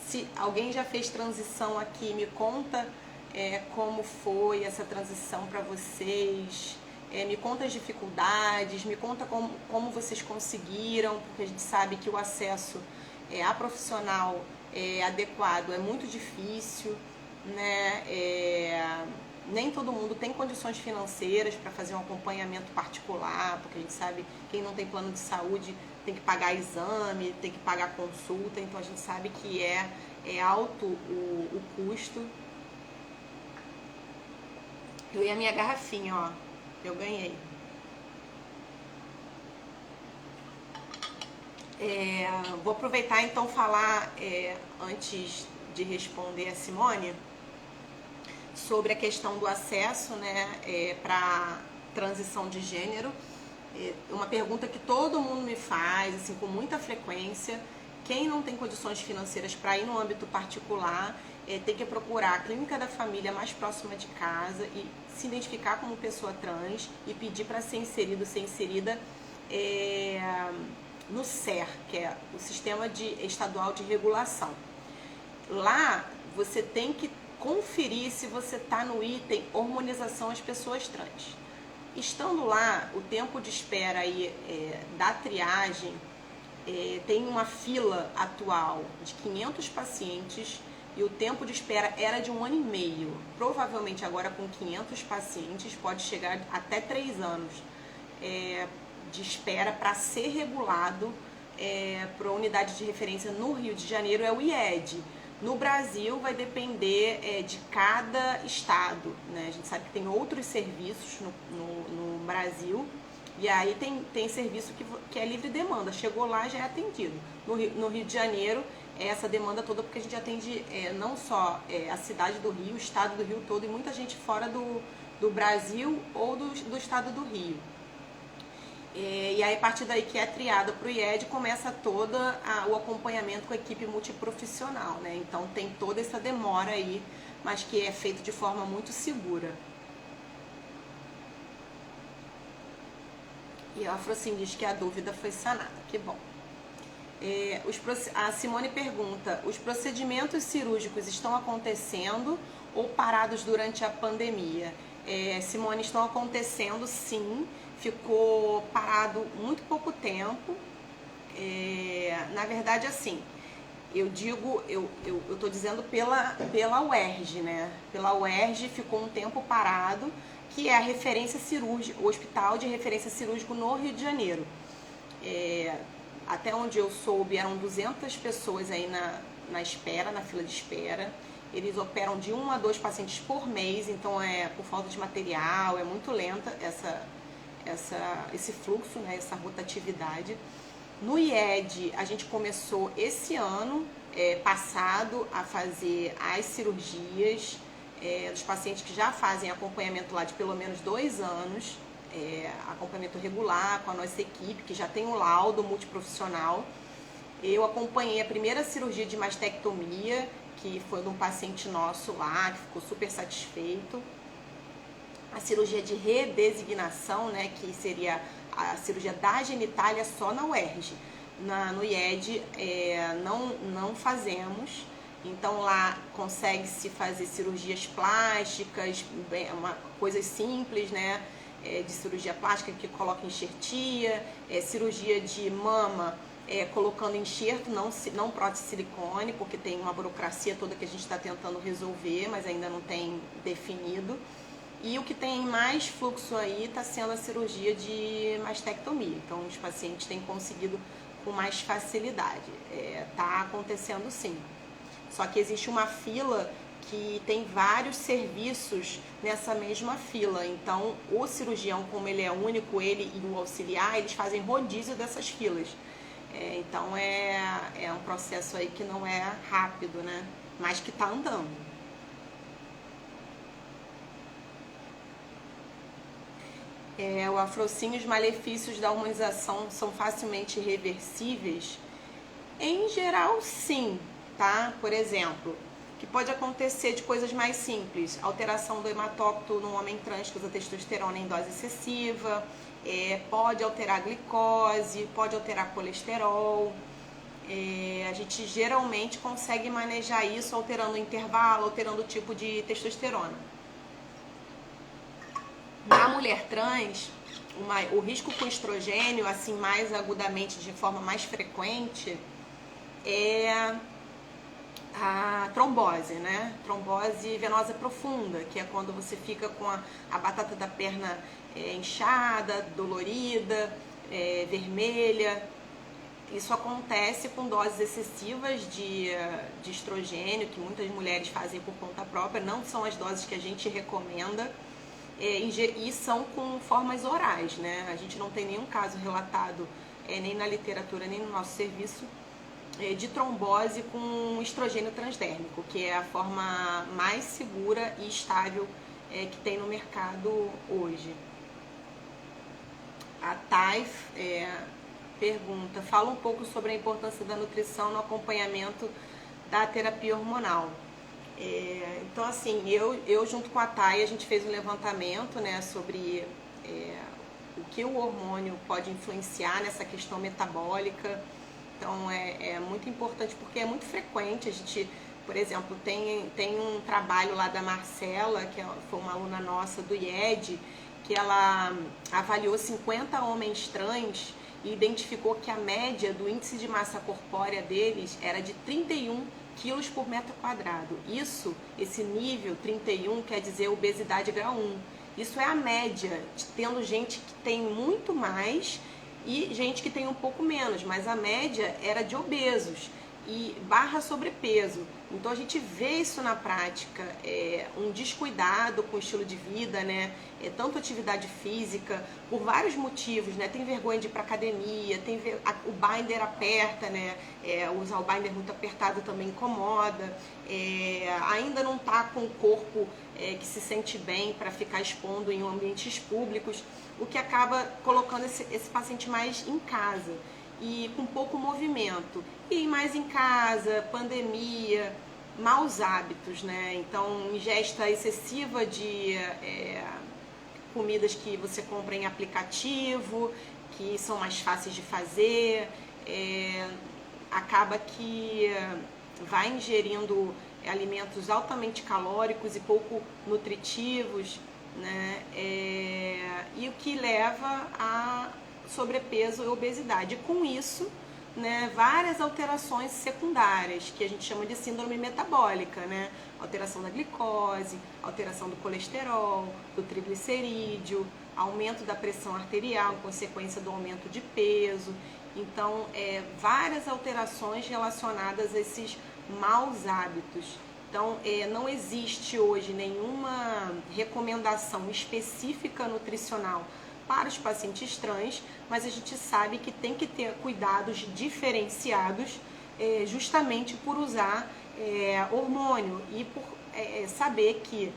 Se alguém já fez transição aqui, me conta como foi essa transição para vocês. Me conta as dificuldades, me conta como vocês conseguiram, porque a gente sabe que o acesso a profissional adequado é muito difícil, né? Nem todo mundo tem condições financeiras para fazer um acompanhamento particular, porque a gente sabe que quem não tem plano de saúde tem que pagar exame, tem que pagar consulta, então a gente sabe que é alto o custo. Eu e a minha garrafinha, ó, eu ganhei. Vou aproveitar então falar, antes de responder a Simone, sobre a questão do acesso, né, para transição de gênero. Uma pergunta que todo mundo me faz, assim, com muita frequência: quem não tem condições financeiras para ir no âmbito particular, tem que procurar a clínica da família mais próxima de casa e se identificar como pessoa trans e pedir para ser inserida no SER, que é o Sistema Estadual de Regulação. Lá você tem que conferir se você está no item hormonização às pessoas trans. Estando lá, o tempo de espera aí, da triagem, tem uma fila atual de 500 pacientes e o tempo de espera era de 1 ano e meio. Provavelmente agora com 500 pacientes pode chegar até 3 anos de espera para ser regulado para a unidade de referência no Rio de Janeiro, é o IED. No Brasil vai depender de cada estado, né? A gente sabe que tem outros serviços no Brasil, e aí tem serviço que é livre demanda, chegou lá já é atendido. No Rio de Janeiro é essa demanda toda, porque a gente atende não só a cidade do Rio, o estado do Rio todo, e muita gente fora do Brasil ou do estado do Rio. E aí, a partir daí que é triada para o IED, começa todo o acompanhamento com a equipe multiprofissional, né? Então tem toda essa demora aí, mas que é feito de forma muito segura. E a Afrocim diz que a dúvida foi sanada, que bom. A Simone pergunta: os procedimentos cirúrgicos estão acontecendo ou parados durante a pandemia? Simone, estão acontecendo sim. Ficou parado muito pouco tempo. Na verdade, assim, eu estou dizendo pela UERJ, né? Pela UERJ ficou um tempo parado, que é a referência cirúrgica, o Hospital de Referência Cirúrgico no Rio de Janeiro. Até onde eu soube, eram 200 pessoas aí na espera, na fila de espera. Eles operam de 1 a 2 pacientes por mês, então por falta de material, é muito lenta esse fluxo, né, essa rotatividade. No IED, a gente começou esse ano passado a fazer as cirurgias dos pacientes que já fazem acompanhamento lá de pelo menos 2 anos, acompanhamento regular com a nossa equipe, que já tem um laudo multiprofissional. Eu acompanhei a primeira cirurgia de mastectomia, que foi de um paciente nosso lá, que ficou super satisfeito. A cirurgia de redesignação, né, que seria a cirurgia da genitália só na UERJ. No IED não fazemos, então lá consegue-se fazer cirurgias plásticas, coisas simples, né, de cirurgia plástica que coloca enxertia, cirurgia de mama colocando enxerto, não prótese silicone, porque tem uma burocracia toda que a gente está tentando resolver, mas ainda não tem definido. E o que tem mais fluxo aí está sendo a cirurgia de mastectomia. Então, os pacientes têm conseguido com mais facilidade. Está acontecendo sim. Só que existe uma fila que tem vários serviços nessa mesma fila. Então, o cirurgião, como ele é único, ele e o auxiliar, eles fazem rodízio dessas filas. Então, é um processo aí que não é rápido, né? Mas que está andando. O afrocinho, os malefícios da hormonização são facilmente reversíveis? Em geral, sim, tá? Por exemplo, que pode acontecer de coisas mais simples, alteração do hematócrito no homem trans que usa testosterona em dose excessiva, pode alterar a glicose, pode alterar colesterol. A gente geralmente consegue manejar isso alterando o intervalo, alterando o tipo de testosterona. Na mulher trans, o risco com estrogênio, assim, mais agudamente, de forma mais frequente, é a trombose, né? Trombose venosa profunda, que é quando você fica com a batata da perna inchada, dolorida, vermelha. Isso acontece com doses excessivas de estrogênio, que muitas mulheres fazem por conta própria, não são as doses que a gente recomenda, e são com formas orais, né? A gente não tem nenhum caso relatado, nem na literatura, nem no nosso serviço, de trombose com estrogênio transdérmico, que é a forma mais segura e estável que tem no mercado hoje. A Taif pergunta, fala um pouco sobre a importância da nutrição no acompanhamento da terapia hormonal. Então, assim, eu junto com a Thay, a gente fez um levantamento, né, sobre o que o hormônio pode influenciar nessa questão metabólica. Então, é muito importante porque é muito frequente. A gente, por exemplo, tem um trabalho lá da Marcela, que foi uma aluna nossa do IED, que ela avaliou 50 homens trans e identificou que a média do índice de massa corpórea deles era de 31 quilos por metro quadrado. Esse nível 31 quer dizer obesidade grau 1. Isso é a média, tendo gente que tem muito mais e gente que tem um pouco menos, mas a média era de obesos e barra sobrepeso. Então a gente vê isso na prática, um descuidado com o estilo de vida, né? Tanto atividade física, por vários motivos, né? Tem vergonha de ir para academia, o binder aperta, né? Usar o binder muito apertado também incomoda, ainda não está com o corpo que se sente bem para ficar expondo em ambientes públicos, o que acaba colocando esse paciente mais em casa e com pouco movimento. E mais em casa, pandemia, maus hábitos, né? Então, ingesta excessiva de comidas que você compra em aplicativo, que são mais fáceis de fazer, acaba que vai ingerindo alimentos altamente calóricos e pouco nutritivos, né? E o que leva a sobrepeso e obesidade. Com isso, né, várias alterações secundárias, que a gente chama de síndrome metabólica, né? Alteração da glicose, alteração do colesterol, do triglicerídeo, aumento da pressão arterial, consequência do aumento de peso. Então, várias alterações relacionadas a esses maus hábitos. Então, não existe hoje nenhuma recomendação específica nutricional para os pacientes trans, mas a gente sabe que tem que ter cuidados diferenciados justamente por usar hormônio e por saber que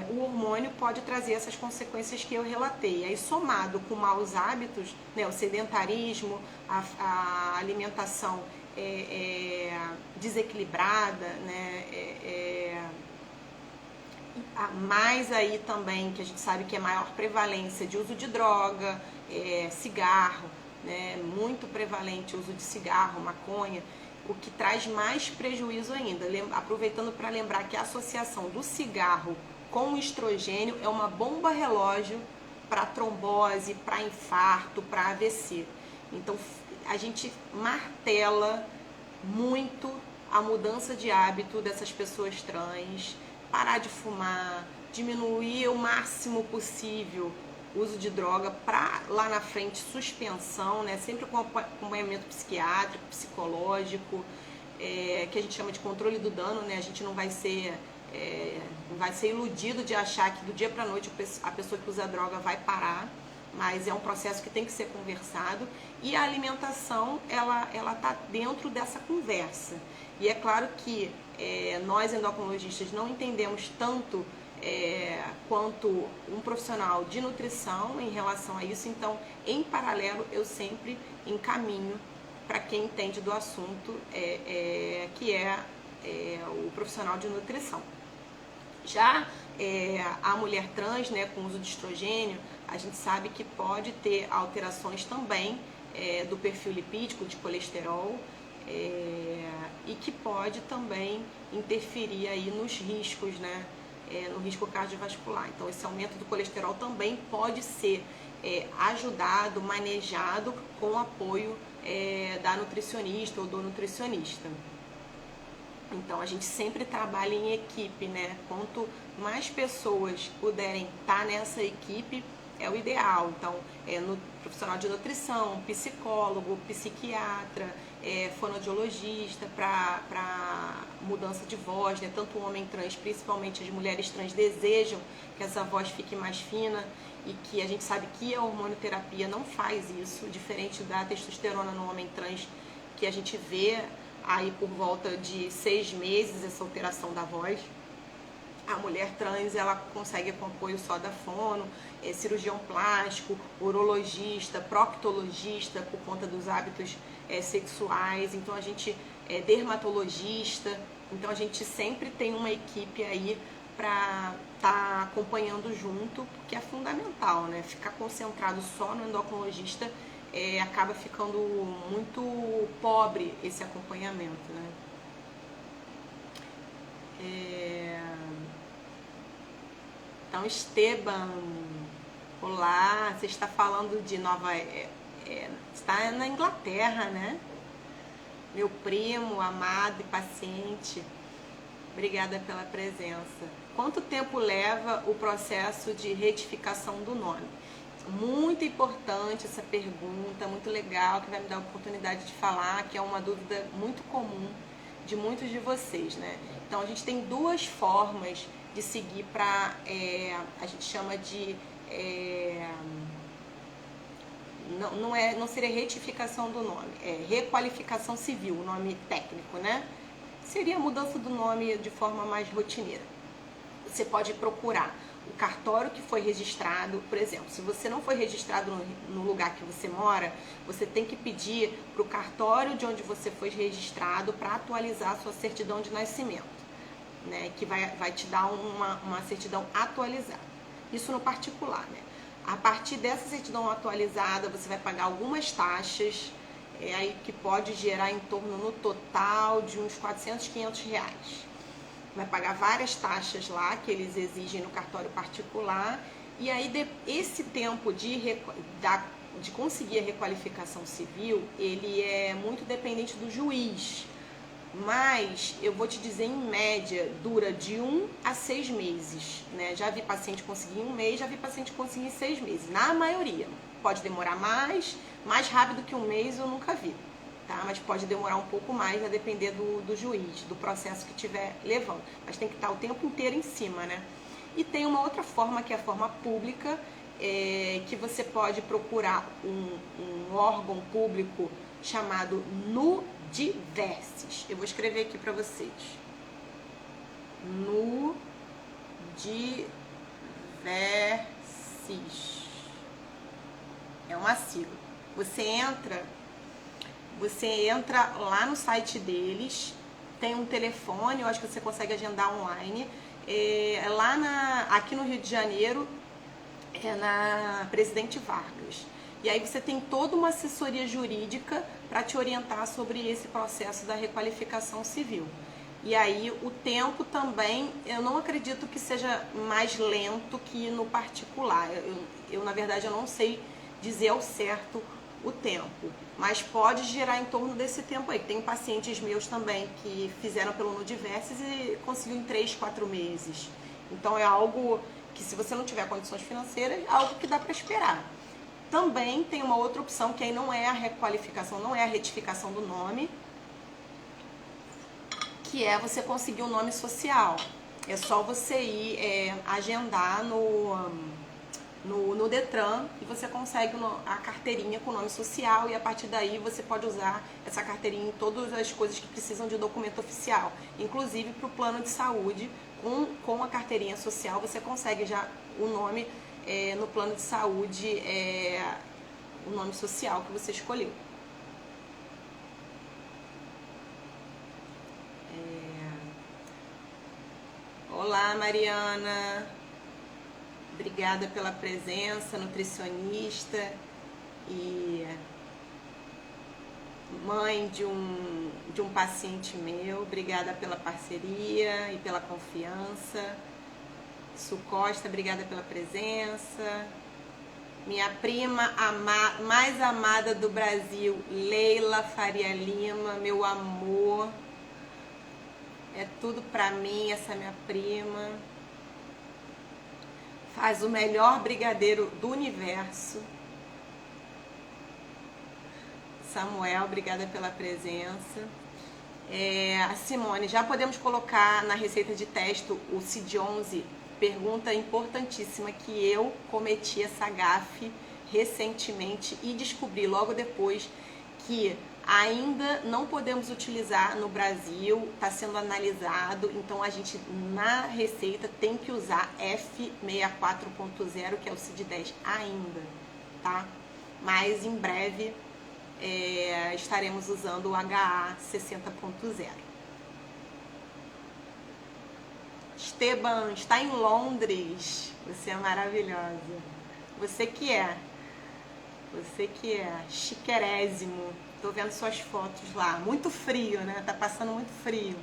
o hormônio pode trazer essas consequências que eu relatei. Aí, somado com maus hábitos, né, o sedentarismo, a alimentação desequilibrada, né, mais aí também que a gente sabe que é maior prevalência de uso de droga, cigarro, né, muito prevalente o uso de cigarro, maconha, o que traz mais prejuízo ainda. Aproveitando para lembrar que a associação do cigarro com o estrogênio é uma bomba relógio para trombose, para infarto, para AVC. Então a gente martela muito a mudança de hábito dessas pessoas trans, parar de fumar, diminuir o máximo possível o uso de droga, para lá na frente suspensão, né? Sempre com acompanhamento psiquiátrico, psicológico, que a gente chama de controle do dano, né? A gente não vai ser vai ser iludido de achar que do dia para a noite a pessoa que usa droga vai parar, mas é um processo que tem que ser conversado, e a alimentação ela tá dentro dessa conversa. E é claro que nós endocrinologistas não entendemos tanto quanto um profissional de nutrição em relação a isso, então em paralelo eu sempre encaminho para quem entende do assunto, que é o profissional de nutrição. Já a mulher trans, né, com uso de estrogênio, a gente sabe que pode ter alterações também do perfil lipídico, de colesterol, e que pode também interferir aí nos riscos, né, no risco cardiovascular. Então esse aumento do colesterol também pode ser ajudado, manejado com o apoio da nutricionista ou do nutricionista. Então a gente sempre trabalha em equipe, né? Quanto mais pessoas puderem estar nessa equipe, é o ideal. Então, no profissional de nutrição, psicólogo, psiquiatra, fonoaudiologista, para mudança de voz, né? Tanto o homem trans, principalmente as mulheres trans, desejam que essa voz fique mais fina, e que a gente sabe que a hormonioterapia não faz isso, diferente da testosterona no homem trans, que a gente vê aí por volta de 6 meses essa alteração da voz. A mulher trans, ela consegue com apoio só da fono, cirurgião plástico, urologista, proctologista, por conta dos hábitos sexuais. Então a gente dermatologista. Então a gente sempre tem uma equipe aí para estar acompanhando junto, porque é fundamental, né? Ficar concentrado só no endocrinologista acaba ficando muito pobre esse acompanhamento, né? Então, Esteban, olá, você está falando de Nova... está na Inglaterra, né? Meu primo, amado e paciente, obrigada pela presença. Quanto tempo leva o processo de retificação do nome? Muito importante essa pergunta, muito legal, que vai me dar a oportunidade de falar, que é uma dúvida muito comum de muitos de vocês, né? Então a gente tem duas formas de seguir para, a gente chama de, não seria retificação do nome, é requalificação civil, o nome técnico, né? Seria a mudança do nome de forma mais rotineira. Você pode procurar o cartório que foi registrado, por exemplo, se você não foi registrado no lugar que você mora, você tem que pedir para o cartório de onde você foi registrado para atualizar a sua certidão de nascimento, né, que vai te dar uma certidão atualizada. Isso no particular, né? A partir dessa certidão atualizada, você vai pagar algumas taxas, aí que pode gerar em torno, no total, de uns 400, 500 reais. Vai pagar várias taxas lá que eles exigem no cartório particular, e aí esse tempo de conseguir a requalificação civil, ele é muito dependente do juiz, mas eu vou te dizer, em média, dura de 1 a 6 meses, né? Já vi paciente conseguir em 1 mês, já vi paciente conseguir em 6 meses, na maioria. Pode demorar mais rápido que 1 mês eu nunca vi. Tá? Mas pode demorar um pouco mais, a depender do juiz, do processo que estiver levando. Mas tem que estar o tempo inteiro em cima, né? E tem uma outra forma, que é a forma pública, que você pode procurar um órgão público chamado Nudiverses. Eu vou escrever aqui para vocês. Nudiverses. É uma sigla. Você entra lá no site deles, tem um telefone, eu acho que você consegue agendar online. Aqui no Rio de Janeiro, na Presidente Vargas. E aí você tem toda uma assessoria jurídica para te orientar sobre esse processo da requalificação civil. E aí o tempo também, eu não acredito que seja mais lento que no particular. Na verdade, eu não sei dizer ao certo o tempo, mas pode girar em torno desse tempo aí. Tem pacientes meus também que fizeram pelo Nudiverses e conseguiu em 3, 4 meses. Então é algo que, se você não tiver condições financeiras, é algo que dá para esperar. Também tem uma outra opção, que aí não é a requalificação, não é a retificação do nome, que é você conseguir um nome social. É só você ir agendar no Detran e você consegue a carteirinha com nome social e a partir daí você pode usar essa carteirinha em todas as coisas que precisam de documento oficial, inclusive para o plano de saúde. Com a carteirinha social você consegue já o nome no plano de saúde, o nome social que você escolheu. Olá, Mariana. Obrigada pela presença, nutricionista e mãe de um paciente meu. Obrigada pela parceria e pela confiança. Su Costa, obrigada pela presença. Minha prima mais amada do Brasil, Leila Faria Lima, meu amor. É tudo pra mim, essa minha prima. Faz o melhor brigadeiro do universo. Samuel, obrigada pela presença. A Simone, já podemos colocar na receita de teste o CID-11? Pergunta importantíssima que eu cometi essa gafe recentemente e descobri logo depois que ainda não podemos utilizar no Brasil, está sendo analisado, então a gente na receita tem que usar F64.0, que é o CID-10 ainda, tá? Mas em breve estaremos usando o HA 60.0. Esteban, está em Londres, você é maravilhosa, você que é chiquerésimo. Tô vendo suas fotos lá. Muito frio, né? Tá passando muito frio.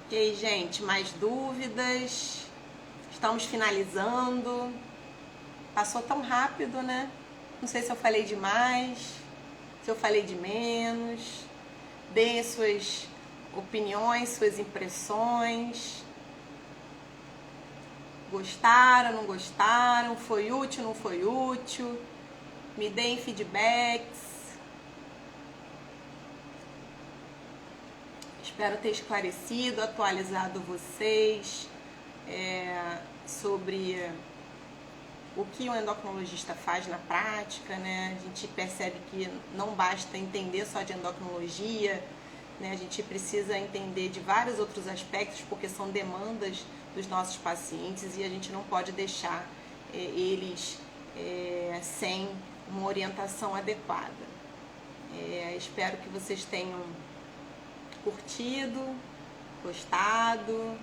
Ok, gente, mais dúvidas? Estamos finalizando. Passou tão rápido, né? Não sei se eu falei demais, se eu falei de menos. Deem suas opiniões, suas impressões. Gostaram, não gostaram? Foi útil, não foi útil? Me deem feedbacks. Espero ter esclarecido, atualizado vocês sobre o que o endocrinologista faz na prática, né? A gente percebe que não basta entender só de endocrinologia, né? A gente precisa entender de vários outros aspectos, porque são demandas dos nossos pacientes e a gente não pode deixar eles sem uma orientação adequada. Espero que vocês tenham curtido, gostado.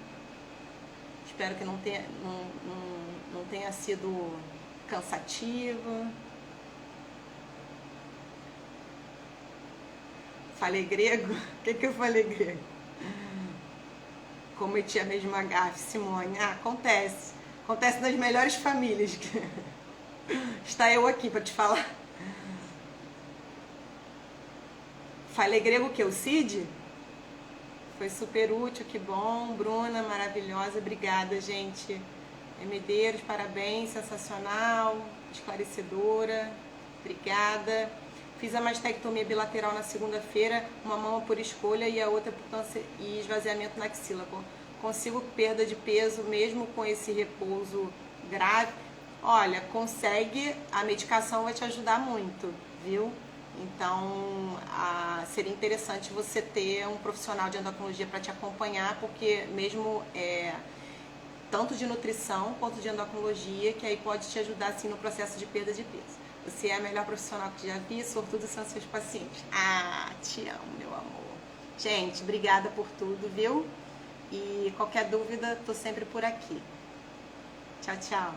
Espero que não tenha sido cansativo. Falei grego? O que eu falei grego? Cometi a mesma gafe, Simone. Acontece. Acontece nas melhores famílias. Está eu aqui para te falar. Falei grego o que? O Cid? Foi super útil, que bom. Bruna, maravilhosa. Obrigada, gente. Medeiros, parabéns. Sensacional. Esclarecedora. Obrigada. Fiz a mastectomia bilateral na segunda-feira, uma mama por escolha e a outra por câncer e esvaziamento na axila. Consigo perda de peso mesmo com esse repouso grave? Olha, consegue, a medicação vai te ajudar muito, viu? Então, seria interessante você ter um profissional de endocrinologia para te acompanhar, porque mesmo tanto de nutrição quanto de endocrinologia, que aí pode te ajudar assim no processo de perda de peso. Você é a melhor profissional que já vi, sortudo são seus pacientes. Te amo, meu amor. Gente, obrigada por tudo, viu? E qualquer dúvida, tô sempre por aqui. Tchau, tchau.